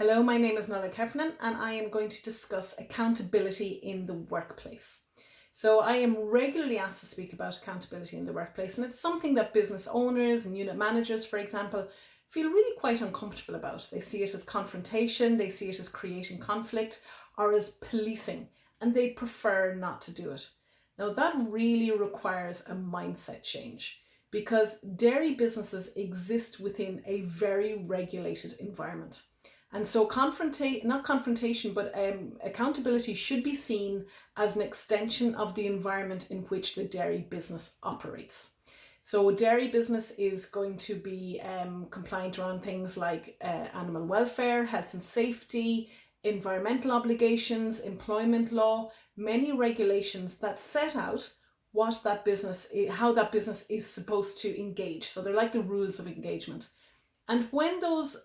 Hello, my name is Nollaig Heffernan and I am going to discuss accountability in the workplace. So I am regularly asked to speak about accountability in the workplace, and it's something that business owners and unit managers, for example, feel really quite uncomfortable about. They see it as confrontation, they see it as creating conflict or as policing, and they prefer not to do it. Now that really requires a mindset change because dairy businesses exist within a very regulated environment. And so accountability should be seen as an extension of the environment in which the dairy business operates. So dairy business is going to be compliant around things like animal welfare, health and safety, environmental obligations, employment law, many regulations that set out what that business, how that business is supposed to engage. So they're like the rules of engagement. And when those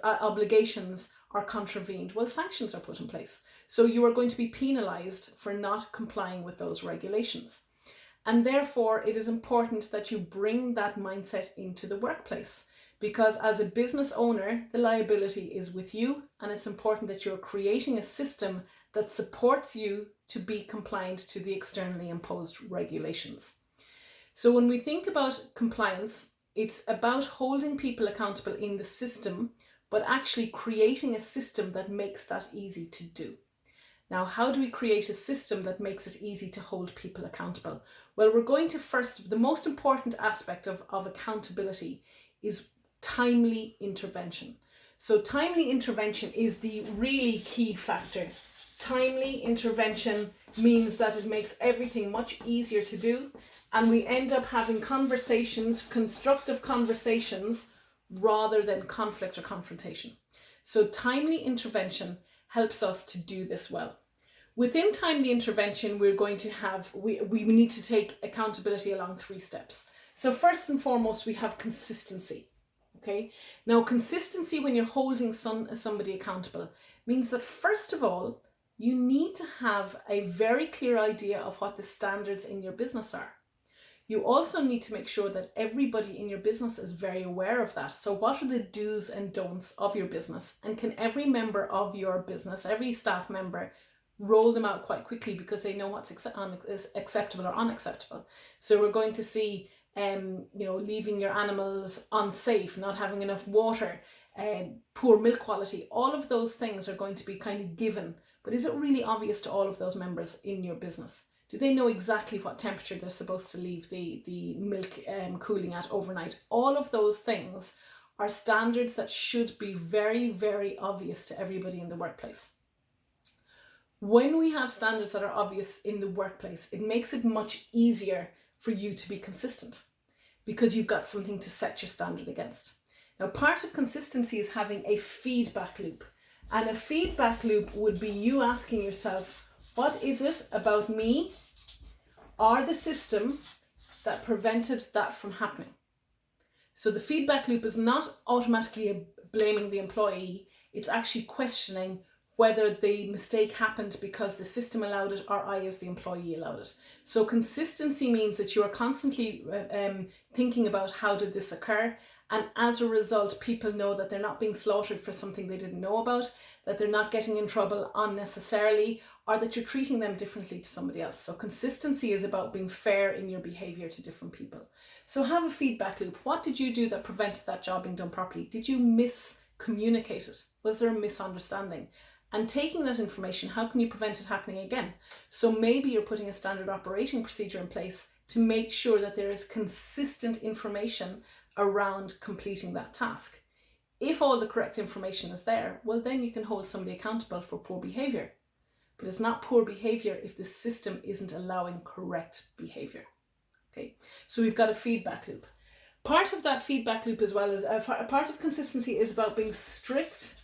obligations are contravened, well, sanctions are put in place. So you are going to be penalised for not complying with those regulations. And therefore, it is important that you bring that mindset into the workplace, because as a business owner, the liability is with you, and it's important that you're creating a system that supports you to be compliant to the externally imposed regulations. So when we think about compliance, it's about holding people accountable in the system, but actually creating a system that makes that easy to do. Now, how do we create a system that makes it easy to hold people accountable? Well, we're going to the most important aspect of accountability is timely intervention. So timely intervention is the really key factor. Timely intervention means that it makes everything much easier to do, and we end up having conversations, constructive conversations, rather than conflict or confrontation. So timely intervention helps us to do this well. Within timely intervention, we're going to have, we need to take accountability along 3 steps. So first and foremost, we have consistency. Okay. Now, consistency when you're holding somebody accountable means that first of all, you need to have a very clear idea of what the standards in your business are. You also need to make sure that everybody in your business is very aware of that. So what are the do's and don'ts of your business? And can every member of your business, every staff member, roll them out quite quickly because they know what's acceptable or unacceptable? So we're going to see, leaving your animals unsafe, not having enough water, poor milk quality. All of those things are going to be kind of given. But is it really obvious to all of those members in your business? Do they know exactly what temperature they're supposed to leave the milk cooling at overnight? All of those things are standards that should be very, very obvious to everybody in the workplace. When we have standards that are obvious in the workplace, it makes it much easier for you to be consistent because you've got something to set your standard against. Now, part of consistency is having a feedback loop. And a feedback loop would be you asking yourself, what is it about me or the system that prevented that from happening? So the feedback loop is not automatically blaming the employee. It's actually questioning whether the mistake happened because the system allowed it or I as the employee allowed it. So consistency means that you are constantly thinking about how did this occur, and as a result people know that they're not being slaughtered for something they didn't know about, that they're not getting in trouble unnecessarily, or that you're treating them differently to somebody else. So consistency is about being fair in your behaviour to different people. So have a feedback loop. What did you do that prevented that job being done properly? Did you miscommunicate it? Was there a misunderstanding? And taking that information, how can you prevent it happening again? So maybe you're putting a standard operating procedure in place to make sure that there is consistent information around completing that task. If all the correct information is there, well, then you can hold somebody accountable for poor behaviour. But it's not poor behaviour if the system isn't allowing correct behaviour. Okay, so we've got a feedback loop. Part of that feedback loop as well as part of consistency is about being strict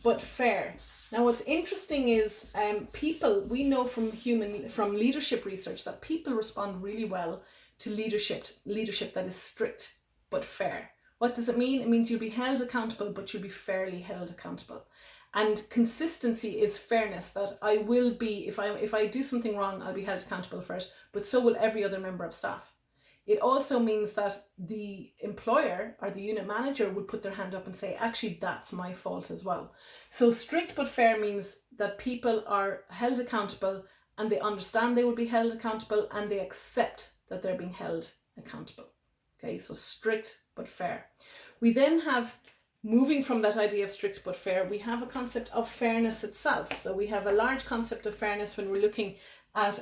but fair. Now, what's interesting is people, we know from leadership research that people respond really well to leadership that is strict but fair. What does it mean? It means you'll be held accountable, but you'll be fairly held accountable. And consistency is fairness, that I will be, if I do something wrong, I'll be held accountable for it, but so will every other member of staff. It also means that the employer or the unit manager would put their hand up and say, actually, that's my fault as well. So strict but fair means that people are held accountable and they understand they will be held accountable and they accept that they're being held accountable. Okay, so strict but fair. We then have, moving from that idea of strict but fair, we have a concept of fairness itself. So we have a large concept of fairness when we're looking at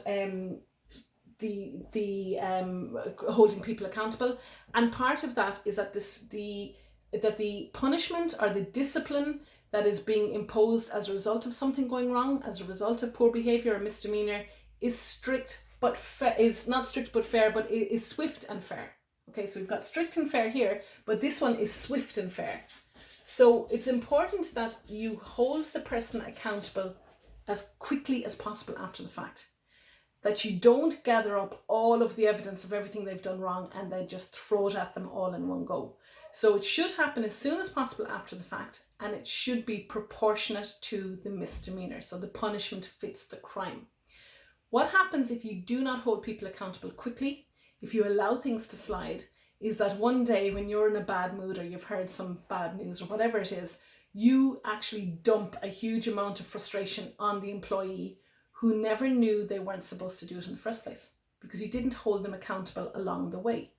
holding people accountable, and part of that is that the punishment or the discipline that is being imposed as a result of something going wrong, as a result of poor behavior or misdemeanor, is strict but is not strict but fair, but is swift and fair. Okay, so we've got strict and fair here, but this one is swift and fair. So it's important that you hold the person accountable as quickly as possible after the fact. That you don't gather up all of the evidence of everything they've done wrong and then just throw it at them all in one go. So it should happen as soon as possible after the fact, and it should be proportionate to the misdemeanor. So the punishment fits the crime. What happens if you do not hold people accountable quickly, if you allow things to slide, is that one day when you're in a bad mood or you've heard some bad news or whatever it is, you actually dump a huge amount of frustration on the employee who never knew they weren't supposed to do it in the first place because you didn't hold them accountable along the way.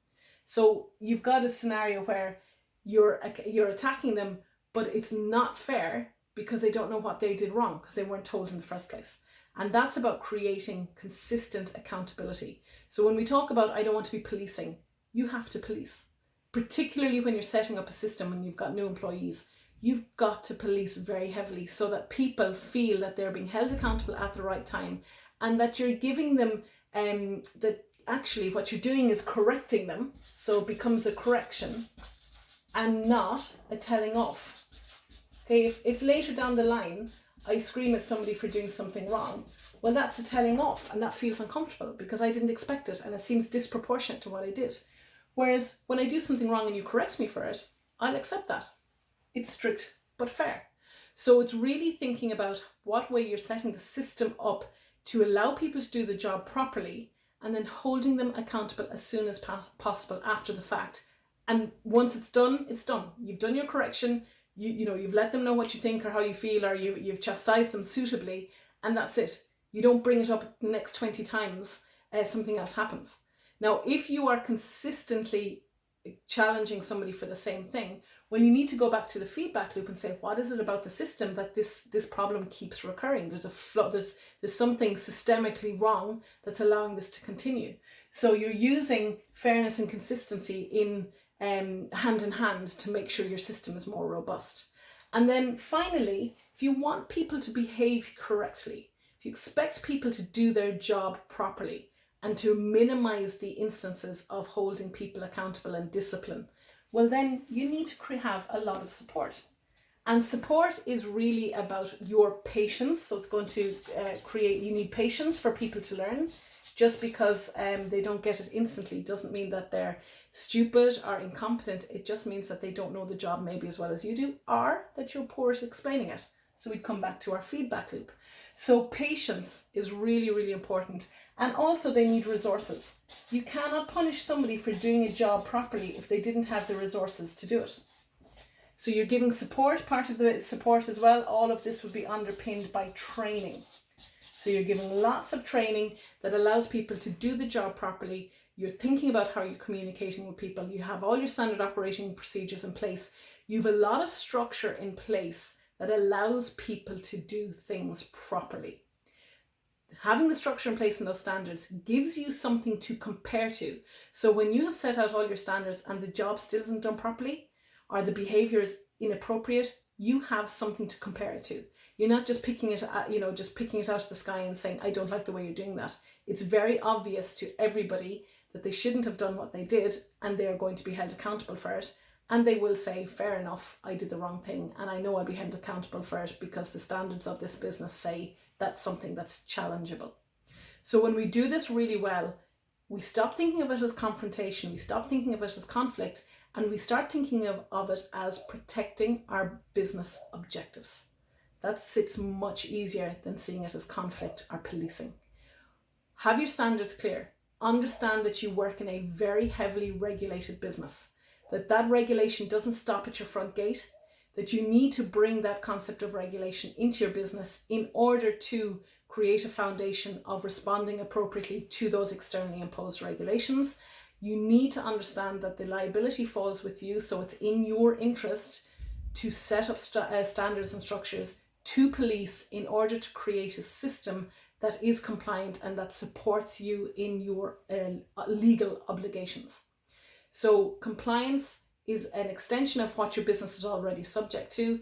So you've got a scenario where you're attacking them, but it's not fair because they don't know what they did wrong because they weren't told in the first place. And that's about creating consistent accountability. So when we talk about, I don't want to be policing, you have to police, particularly when you're setting up a system when you've got new employees. You've got to police very heavily so that people feel that they're being held accountable at the right time and that you're giving them that actually what you're doing is correcting them, so it becomes a correction and not a telling off. Okay, if later down the line I scream at somebody for doing something wrong, well, that's a telling off and that feels uncomfortable because I didn't expect it and it seems disproportionate to what I did. Whereas when I do something wrong and you correct me for it, I'll accept that. It's strict but fair. So it's really thinking about what way you're setting the system up to allow people to do the job properly and then holding them accountable as soon as possible after the fact. And once it's done, it's done. You've done your correction, you've let them know what you think or how you feel, or you've chastised them suitably, and that's it. You don't bring it up the next 20 times, something else happens. Now, if you are consistently challenging somebody for the same thing, when you need to go back to the feedback loop and say, what is it about the system that this problem keeps recurring? There's a flaw, there's something systemically wrong that's allowing this to continue. So you're using fairness and consistency in hand in hand to make sure your system is more robust. And then finally, if you want people to behave correctly, if you expect people to do their job properly and to minimize the instances of holding people accountable and discipline, well, then you need to have a lot of support. And support is really about your patience. So it's going to you need patience for people to learn. Just because they don't get it instantly doesn't mean that they're stupid or incompetent. It just means that they don't know the job maybe as well as you do, or that you're poor at explaining it. So we come back to our feedback loop. So patience is really, really important. And also they need resources. You cannot punish somebody for doing a job properly if they didn't have the resources to do it. So you're giving support, part of the support as well. All of this would be underpinned by training. So you're giving lots of training that allows people to do the job properly. You're thinking about how you're communicating with people. You have all your standard operating procedures in place. You have a lot of structure in place that allows people to do things properly. Having the structure in place and those standards gives you something to compare to. So when you have set out all your standards and the job still isn't done properly, or the behavior is inappropriate, you have something to compare it to. You're not just picking it out of the sky and saying, I don't like the way you're doing that. It's very obvious to everybody that they shouldn't have done what they did, and they are going to be held accountable for it. And they will say, fair enough, I did the wrong thing, and I know I'll be held accountable for it because the standards of this business say that's something that's challengeable. So when we do this really well, we stop thinking of it as confrontation, we stop thinking of it as conflict, and we start thinking of it as protecting our business objectives. That sits much easier than seeing it as conflict or policing. Have your standards clear. understand that you work in a very heavily regulated business, that regulation doesn't stop at your front gate, that you need to bring that concept of regulation into your business in order to create a foundation of responding appropriately to those externally imposed regulations. You need to understand that the liability falls with you, so it's in your interest to set up standards and structures to police in order to create a system that is compliant and that supports you in your legal obligations. So compliance is an extension of what your business is already subject to.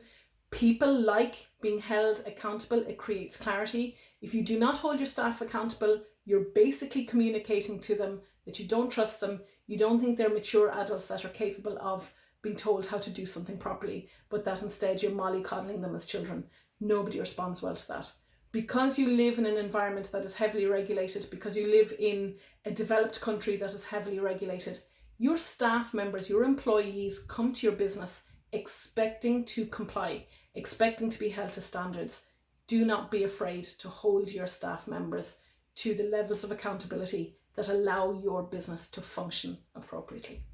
People like being held accountable. It creates clarity. If you do not hold your staff accountable, you're basically communicating to them that you don't trust them, you don't think they're mature adults that are capable of being told how to do something properly, but that instead you're mollycoddling them as children. Nobody responds well to that. Because you live in an environment that is heavily regulated, because you live in a developed country that is heavily regulated, your staff members, your employees come to your business expecting to comply, expecting to be held to standards. Do not be afraid to hold your staff members to the levels of accountability that allow your business to function appropriately.